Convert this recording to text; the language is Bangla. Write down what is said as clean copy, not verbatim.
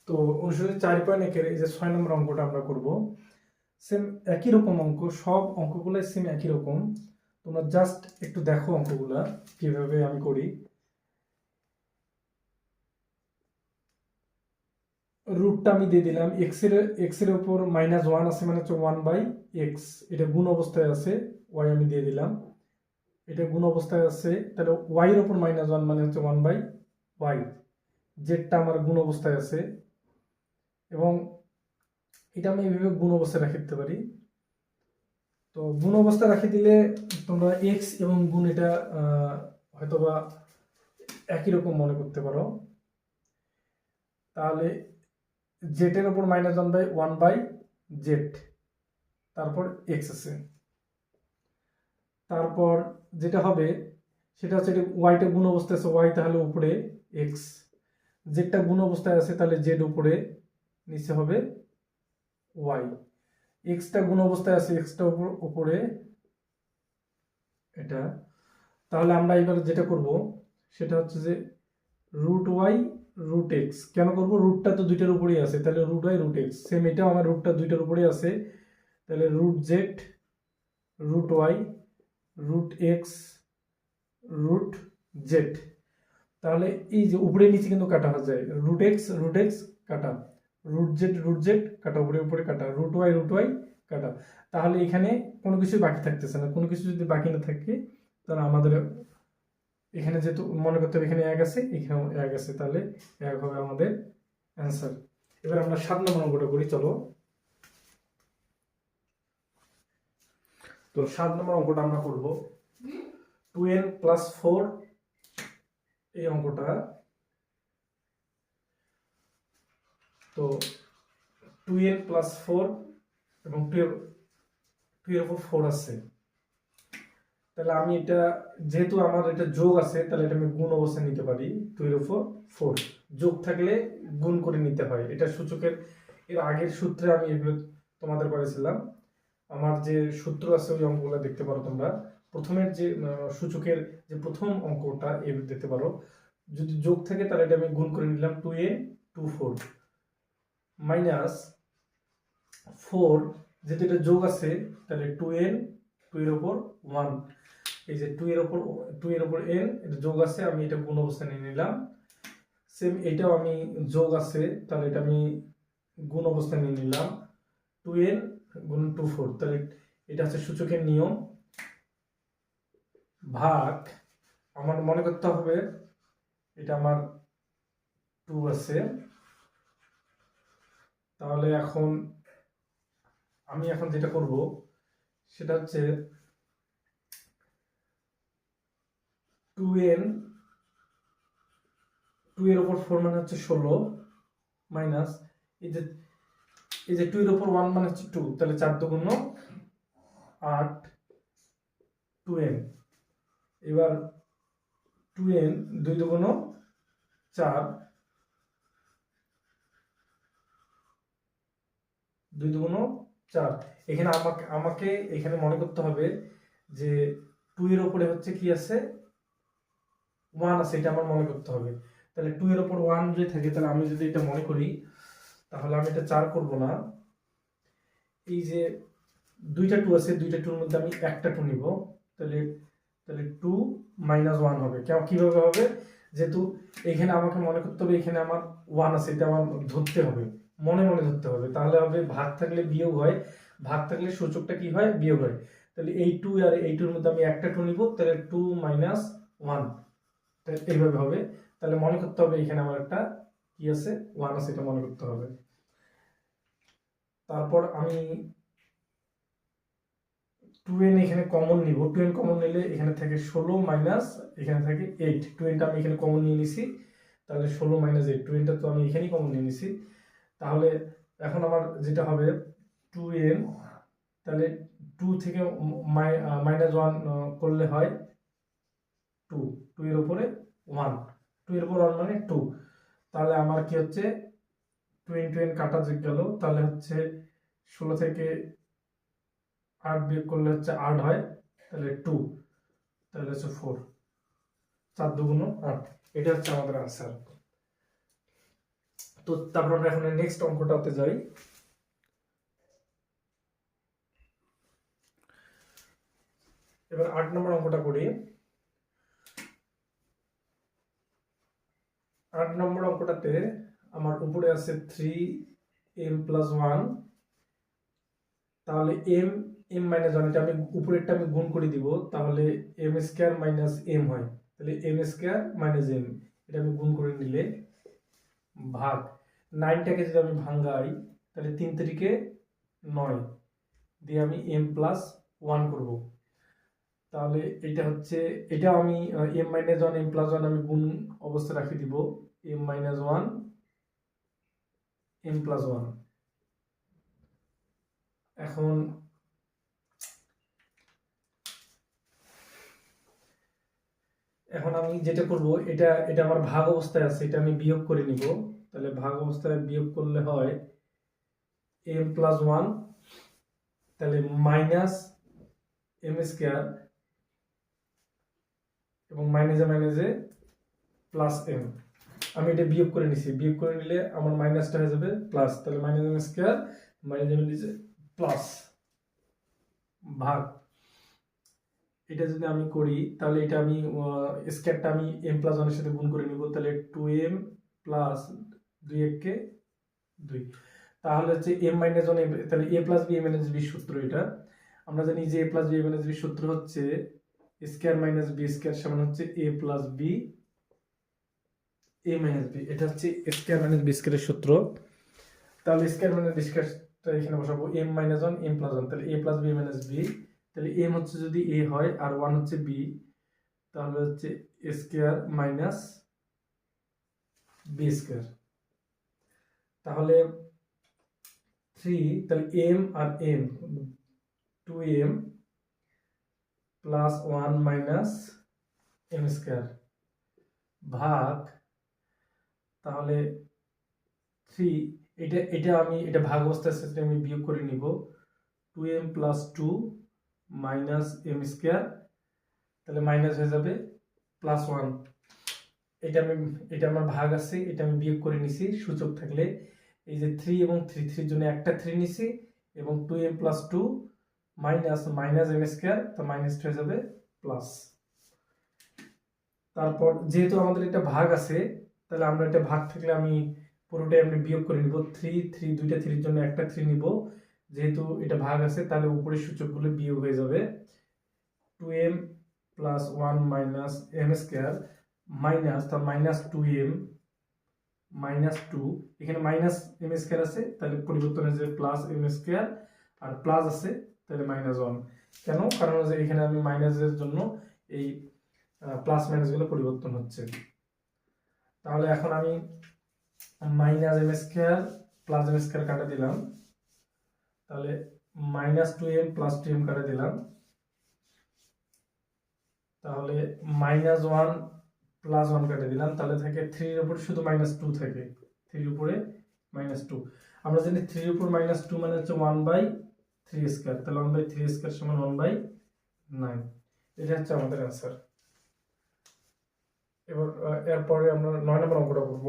তো অনুশীলনী 4.1 এই যে 6 নম্বর অঙ্কটা আমরা করব। সেম একই রকম অঙ্ক, সব অঙ্কগুলো সেম একই রকম। তোমরা জাস্ট একটু দেখো অঙ্কগুলা কিভাবে আমি করি। রুটটা আমি দিয়ে দিলাম, এক্স এর উপর -1 আছে মানে হচ্ছে 1/x, এটা গুণ অবস্থায় আছে, y আমি দিয়ে দিলাম, এটা গুণ অবস্থায় আছে, তাহলে y এর উপর -1 মানে হচ্ছে 1/y, জেডটা আমার গুণ অবস্থায় আছে, এবং এটা আমি এইভাবে গুণ অবস্থায় রাখি দিতে পারি। তো গুণ অবস্থায় রাখি দিলে তোমরা এক্স এবং গুণ এটা হয়তোবা একই রকম মনে করতে পারো। তাহলে জেড এর উপর -1/1/জেড, তারপর এক্স আছে, তারপর যেটা হবে সেটা হচ্ছে ওয়াইটা গুণ অবস্থায় আছে, ওয়াই তাহলে উপরে এক্স, জেডটা গুণ অবস্থায় আছে তাহলে জেড উপরে, নিচে হবে ওয়াই, এক্সটা গুণ অবস্থায় আছে, এক্সটা উপরে এটা। তাহলে আমরা এবার যেটা করব সেটা হচ্ছে যে রুট ওয়াই রুট এক্স, কেন করব, রুটটা তো দুইটার উপরেই আছে, তাহলে root Y root X, same এটাও আমার রুটটা দুইটার উপরেই আছে, তাহলে root Z root Y root X root Z. তাহলে এই যে উপরে নিচে কিন্তু কাটা হয়ে যায়, রুট এক্স কাটা, রুট জেড কাটা, উপরে উপরে কাটা, রুট ওয়াই কাটা। তাহলে এখানে কোনো কিছু বাকি থাকতেছে না, কোনো কিছু যদি বাকি না থাকে তাহলে আমাদের এখানে যেহেতু মনে করতে হবে এখানে এক আছে, এখানেও এক আছে, তাহলে এক হবে আমাদের অ্যান্সার। এবার আমরা 7 নম্বর অঙ্কটা করি, চলো। তো 7 নম্বর অঙ্কটা আমরা করব 2n + 4, এই অঙ্কটা। তো 2n + 4 এবং 2 এর উপর 4 আছে, তাহলে আমি এটা, যেহেতু আমার এটা যোগ আছে তাহলে এটা আমি গুণ অবস্থায় নিতে পারি, 2 এর উপর 4, যোগ থাকলে গুণ করে নিতে হয়, এটা সূচকের এর আগের সূত্রে আমি এগুলো তোমাদের করেছিলাম, আমার যে সূত্র আছে ওই অঙ্কগুলো দেখতে পারো তোমরা, প্রথমের যে সূচকের যে প্রথম অঙ্কটা এই দেখতে পারো, যদি যোগ থাকে তাহলে এটা আমি গুণ করে নিলাম, 2n 2 4 মাইনাস 4, যেহেতু এটা যোগ আছে তাহলে 2n 2 এর উপর 1, এই যে 2 এর উপর n, এটা যোগ আছে, আমি এটা গুণ অবস্থায় নিয়ে নিলাম, সেম এটাও আমি যোগ আছে তাহলে এটা আমি গুণ অবস্থায় নিয়ে নিলাম, 2n গুণ 2 4, তাহলে এটা হচ্ছে সূচকের নিয়ম, ভাগ, আমার মনে করতে হবে এটা আমার 2 আছে, তাহলে আমি এখন যেটা করব সেটা হচ্ছে 2n 2 এর উপর 4 মানে হচ্ছে 16, মাইনাস এই যে 2 এর উপর 1 মানে হচ্ছে 2, তাহলে 4 2 8 2n, এবার 2n 2 2 4, 2 2 4, এখানে আমাকে এখানে মনে করতে হবে যে 2 এর উপরে হচ্ছে কি আছে, 1 আছে, এটা আমার মনে করতে হবে, তাহলে 2 এর উপর 1 যদি থাকে তাহলে আমি যদি এটা মনে করি তাহলে আমি এটা 4 করব না, এই যে দুইটা 2 আছে, দুইটা 2 এর মধ্যে আমি একটা 2 নিব, তাহলে 2 - 1 হবে, কিভাবে হবে, যেহেতু এখানে আমাকে মনে করতে হবে এখানে আমার 1 আছে, এটা আমার ধরতে হবে, মনে মনে ধরতে হবে, তাহলে হবে ভাগ থাকলে বিয়োগ হয়, ভাগ থাকলে সূচকটা কি হয়, বিয়োগ হয়, তাহলে এই 2 আর এই 2 এর মধ্যে আমি একটা 2 নিব, তাহলে 2 - 1, এইভাবে হবে, তাহলে মনে করতে হবে এখানে আমার একটা কি আছে, 1 আছে, এটা মনে করতে হবে। তারপর আমি 2n এখানে কমন নিব, 2n কমন নিলে এখানে থাকে 16 মাইনাস এখানে থাকে 8, 2nটা আমি এখানে কমন নিয়ে নিছি, তাহলে 16 - 8, 2nটা তো আমি এখানেই কমন নিয়ে নিছি, তাহলে এখন আমার যেটা হবে 2n, তাহলে 2 থেকে -1 করলে হয় 2, 2 এর উপরে 1, 2 এর উপর 1 মানে 2, তাহলে আমার কি হচ্ছে 2n কাটা গেল, তাহলে হচ্ছে 16 থেকে 8 বিয়োগ করলে হচ্ছে 8 হয়, তাহলে 2, তাহলে হচ্ছে 4, 4 2 8, এটা হচ্ছে আমাদের আনসার। তো তারপর আমরা এখন নেক্সট অঙ্কটাতে যাই। এবার 8 নম্বর অঙ্কটা করি। 8 নম্বর অঙ্কটাতে আমার উপরে আছে 3m+1, তাহলে m - 1 এটা আমি উপরেরটা আমি গুণ করে দিব, তাহলে m² - m হয়, তাহলে m² - m এটা আমি গুণ করে নিলে ভাগ 9টাকে যদি আমি ভাঙাই তাহলে 3 3 9 দিয়ে আমি m+1 করব। তাহলে এটা হচ্ছে, এটা আমি m - 1 m+1 আমি গুণ অবস্থা রাখি দিব, m - 1 m+1। এখন আমি যেটা করব, এটা আমার ভাগ অবস্থায় আছে, এটা আমি বিয়োগ করে নিব। তাহলে ভাগ অবস্থায় বিয়োগ করলে হয় m+1, তাহলে -m² এবং মাইনাসে +m। আমি এটা বিয়োগ করে নিছি, বিয়োগ করে নিলে আমার মাইনাসটা হয়ে যাবে প্লাস, তাহলে -m² প্লাস ভাগ, এটা যদি আমি করি তাহলে এটা আমি স্কয়ারটা আমি m+1 এর সাথে গুণ করে নিব, তাহলে 2m প্লাস 2 কে 2, তাহলে হচ্ছে m - 1 তাহলে a + b - b সূত্র। এটা আমরা জানি যে a + b - b সূত্র হচ্ছে স্কয়ার মাইনাস b স্কয়ার সমান হচ্ছে a + b a - b, এটা হচ্ছে স্কয়ার মাইনাস b স্কয়ারের সূত্র। তাহলে স্কয়ার মাইনাস b স্কয়ারটা এখানে বসাবো, m - 1 m+1, তাহলে a + b - b, তাহলে m হচ্ছে যদি a হয় আর 1 হচ্ছে b, তাহলে হচ্ছে স্কয়ার মাইনাস b স্কয়ার। তাহলে 3, তাহলে m আর m 2m + 1 - m² ভাগ, তাহলে 3, এটা আমি এটা ভাগ অবস্থায় আছে, আমি বিয়োগ করে নিব, 2m + 2 - m², তাহলে মাইনাস হয়ে যাবে +1। এটা আমার ভাগ আছে, এটা আমি বিয়োগ করে নিছি সূচক থাকলে, এই যে 3 এবং 3 3 জন্য একটা 3 নিছি, এবং 2m + 2 -m², তো মাইনাস হয়ে যাবে প্লাস। তারপর যেহেতু আমাদের এটা ভাগ আছে, তাহলে আমরা এটা ভাগ থাকলে আমি পুরোটাই আমি বিয়োগ করে নিব, 3 3 দুইটা 3 জন্য একটা 3 নিব, যেহেতু এটা ভাগ আছে তাহলে উপরের সূচকগুলো বিয়োগ হয়ে যাবে, 2m + 1 - m² মাইনাস, তার -2m -2, এখানে -m² আছে তাহলে পরিবর্তন হয়ে যাবে +m², আর প্লাস আছে তাহলে -1। কেন? কারণ হচ্ছে এখানে আমি মাইনাসের জন্য এই প্লাস মাইনাস গুলো পরিবর্তন হচ্ছে। তাহলে এখন আমি -m² +m² কাটা দিলাম, তাহলে -2m + 2m কাটা দিলাম, তাহলে -1 + 1 কাটা দিলাম, তাহলে থাকে 3 এর উপরে শুধু -2 থাকে, 3 এর উপরে -2। আমরা জানি 3 এর উপর -2 মানে হচ্ছে 1/3², তাহলে 1/3² সমান 1/9। এটা হচ্ছে আমাদের आंसर। এবার এরপরে আমরা 9 নম্বর অঙ্কটা করব।